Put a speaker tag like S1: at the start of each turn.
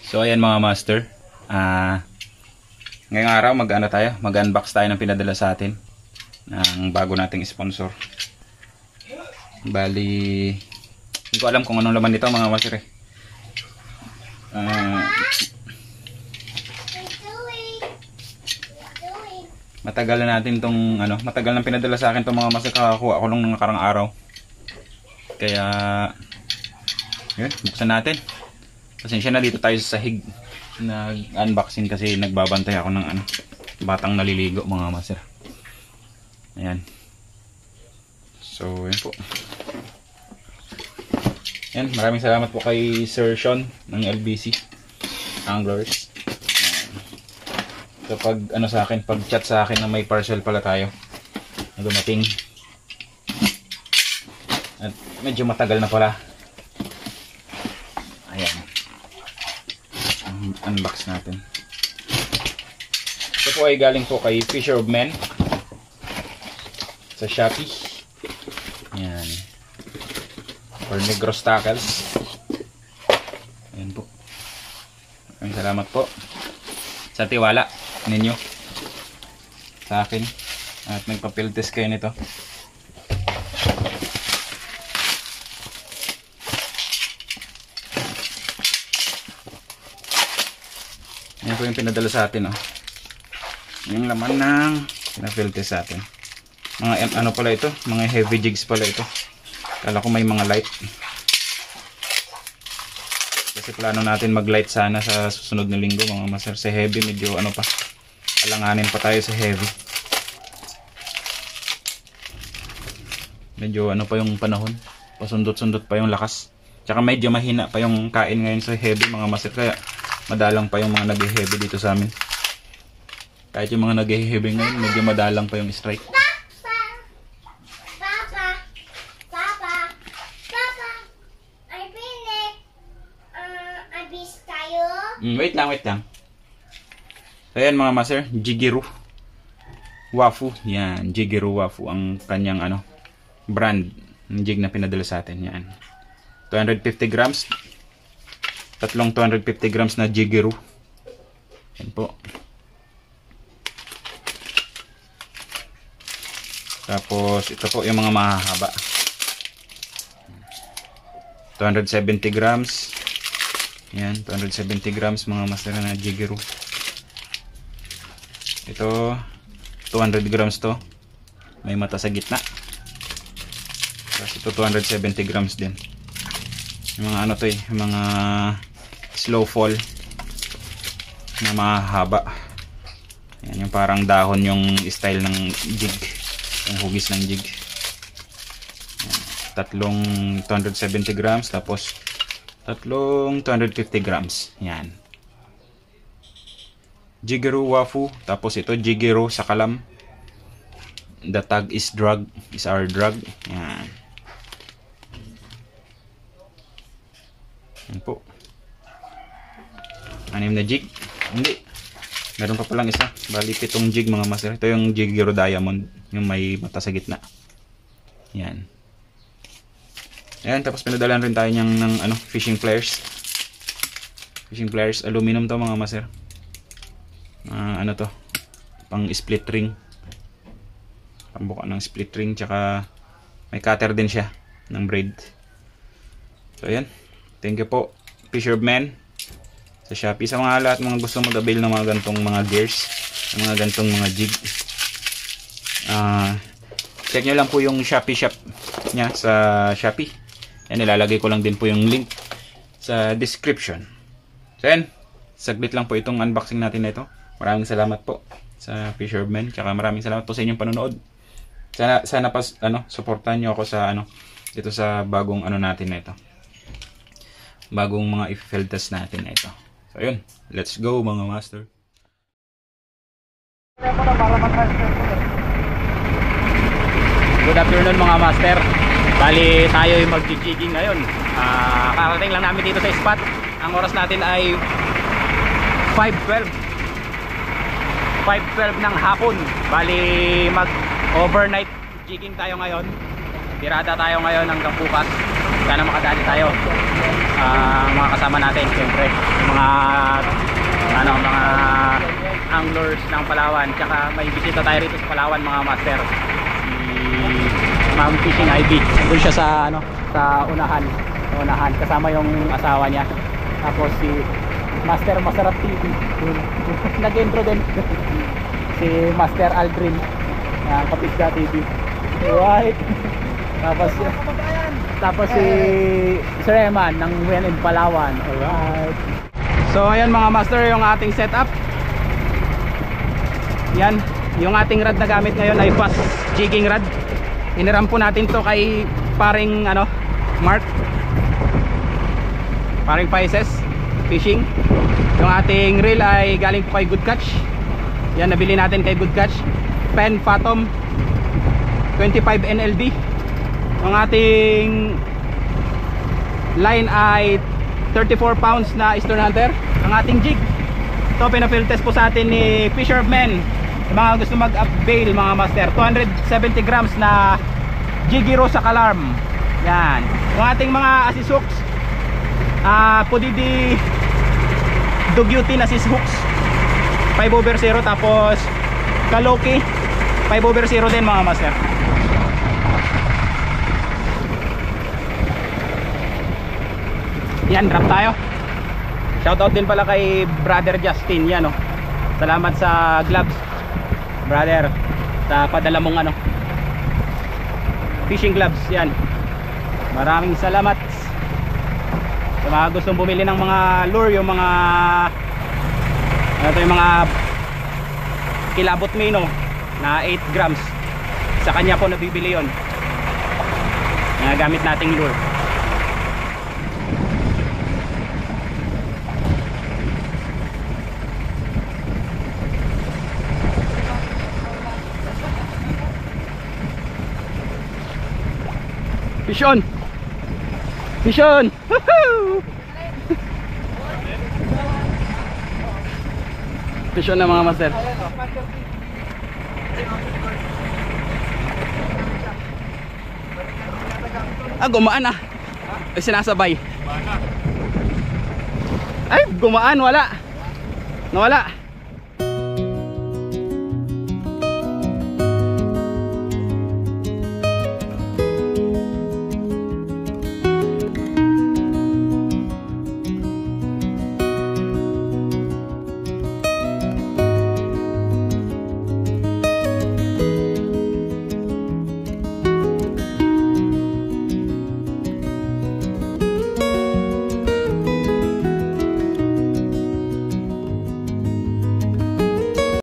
S1: So ayan mga master, ngayong araw mag-unbox tayo ng pinadala sa atin ng bago nating sponsor. Bali, hindi ko alam kung anong laman nito mga master matagal na natin tong matagal na pinadala sa akin tong mga master, kakakuha ako nung nakarang araw. Kaya yun, buksan natin. Pasensya na, dito tayo sa sahig nag-unboxing kasi nagbabantay ako ng batang naliligo mga master. Ayan. So, yun po. Ayan, maraming salamat po kay Sir Sean ng LBC Anglers. Kapag sa akin, pag chat sa akin na may parcel pala tayo na dumating. At medyo matagal na pala. Ayan. Unbox natin. Ito po ay galing po kay Fisher of Men sa Shopee. Ayan. For Negros Tackles. Ayan po. Maraming salamat po sa tiwala ninyo sa akin at nagpa-field test kayo nito. Yan po yung pinadala sa atin, yung laman ng pina-field test sa atin. Mga pala ito, mga heavy jigs pala ito. Kala ko may mga light. Kasi plano natin mag-light sana sa susunod na linggo mga master. Sa heavy medyo pa, alanganin pa tayo sa heavy. Medyo pa yung panahon, pasundot-sundot pa yung lakas. Tsaka medyo mahina pa yung kain ngayon sa heavy mga master, kaya madalang pa yung mga nag-heavy dito sa amin. Kahit yung mga nag-heavy ngayon, medyo madalang pa yung strike.
S2: Papa, I finished. Abis tayo.
S1: Wait lang. So ayan mga master, Jigiru Wafu. Yan, Jigiru Wafu ang kanyang brand ng jig na pinadala sa atin. Yan. 250 grams. Tatlong 250 grams na Jigiru. Yan po. Tapos ito po yung mga mahahaba. 270 grams. Yan, 270 grams mga master na Jigiru. Ito 200 grams to. May mata sa gitna. Tapos ito 270 grams din. Yung mga yung mga slow fall na mahaba. Yan, yung parang dahon yung style ng jig, yung hugis ng jig. Yan, tatlong 270 grams tapos tatlong 250 grams. Yan. Jigiru Wafu, tapos ito Jigiru sa kalam. The tag is our drug. Yan. Yan po. Anim na jig. Hindi. Meron pa palang isa. Bali 7 jig mga master. Ito yung Jigiru Diamond. Yung may mata sa gitna. Yan. Ayan. Tapos pinadalan rin tayo ng fishing flares. Fishing flares. Aluminum to mga master. To? Pang split ring. Pambuka ng split ring. Tsaka may cutter din siya. Ng braid. So ayan. Thank you po Fisher of Men sa Shopee. Sa mga lahat mga gusto mag-avail ng mga gantong mga gears, ng mga gantong mga jig, check nyo lang po yung Shopee shop nya sa Shopee. Yan, ilalagay ko lang din po yung link sa description. So yan, saglit lang po itong unboxing natin na ito. Maraming salamat po sa Fisher of Men, tsaka maraming salamat po sa inyong panonood. Sana pa suportahan nyo ako sa dito sa bagong natin na ito. Bagong mga i-field test natin na ito. So yun, let's go mga master. Good afternoon mga master. Bali tayo yung mag-jigging ngayon. Karating lang namin dito sa spot. Ang oras natin ay 5:12 ng hapon. Bali mag-overnight jigging tayo ngayon. Tirada tayo ngayon hanggang bukas. Sana makadali tayo. Mga kasama natin, siyempre, yung
S3: mga mga anglers ng Palawan. Tsaka may bisita tayo rito sa Palawan mga master, si Ma'am Fishing Ivy. Doon siya sa sa unahan kasama yung asawa niya. Tapos si Master Masarap TV nag-intro din. Si Master Aldrin ng Kapisga TV, right? Tapos si Sir Eman ng When in Palawan, alright. So ayan mga master, yung ating setup. Yan, yung ating rod na gamit ngayon ay fast jigging rod. Iniram po natin to kay paring Mark, paring Paises Fishing. Yung ating reel ay galing po kay Good Catch. Yan, nabili natin kay Good Catch. Pen Phantom 25 NLD. Yung ating line ay 34 pounds na Eastern Hunter. Ang ating jig, ito pina-field test po sa atin ni Fisherman. Yung mga gusto mag-upbail mga master, 270 grams na Jigiro sa Kalarm. Yan. Yung ating mga assist hooks, Podidi Dugyuti na assist hooks 5/0, tapos Kaloki 5/0 din mga master. Yan, drop tayo. Shoutout din pala kay Brother Justin. Yan, salamat sa gloves, brother, sa padala mong fishing gloves. Yan, maraming salamat. Sa mga gustong bumili ng mga lure, yung mga yung mga kilabot mino na 8 grams, sa kanya po nabibili yon, na gamit nating lure. Fish on! Fish on! Woohoo! Fish on na mga master. Gumaan ah. Ay, sinasabay. Ay, gumaan, wala. Nawala.